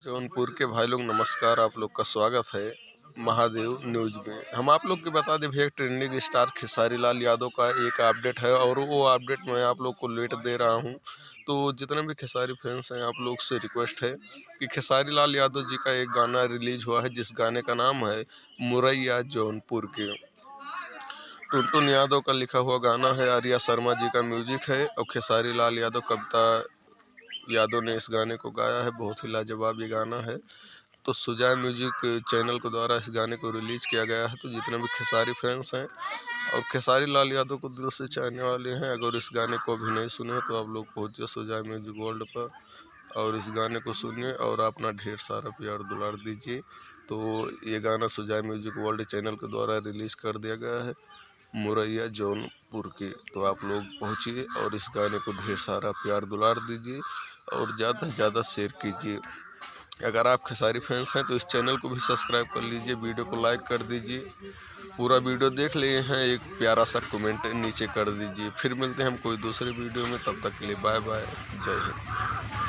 जौनपुर के भाई लोग नमस्कार। आप लोग का स्वागत है महादेव न्यूज में। हम आप लोग को बता दें भैया, ट्रेंडिंग स्टार खेसारी लाल यादव का एक अपडेट है और वो अपडेट मैं आप लोग को लेट दे रहा हूं। तो जितने भी खेसारी फैंस हैं, आप लोग से रिक्वेस्ट है कि खेसारी लाल यादव जी का एक गाना रिलीज हुआ है, जिस गाने का नाम है मुरैया जौनपुर के। टुनटुन यादव का लिखा हुआ गाना है, आर्या शर्मा जी का म्यूजिक है और खेसारी लाल यादव कविता यादव ने इस गाने को गाया है। बहुत ही लाजवाब ये गाना है। तो सुजाय म्यूजिक चैनल के द्वारा इस गाने को रिलीज किया गया है। तो जितने भी खेसारी फैंस हैं और खेसारी लाल यादव को दिल से चाहने वाले हैं, अगर इस गाने को अभी नहीं सुने तो आप लोग पहुँचिए सुजाय म्यूजिक वर्ल्ड पर और इस गाने को सुनिए और अपना ढेर सारा प्यार दुलार दीजिए। तो ये गाना सुजाय म्यूजिक वर्ल्ड चैनल के द्वारा रिलीज कर दिया गया है, मुरैया जौनपुर के। तो आप लोग पहुँचिए और इस गाने को ढेर सारा प्यार दुलार दीजिए और ज़्यादा से ज़्यादा शेयर कीजिए। अगर आप खेसारी फैंस हैं तो इस चैनल को भी सब्सक्राइब कर लीजिए, वीडियो को लाइक कर दीजिए। पूरा वीडियो देख लिए हैं, एक प्यारा सा कमेंट नीचे कर दीजिए। फिर मिलते हैं हम कोई दूसरे वीडियो में, तब तक के लिए बाय बाय, जय हिंद।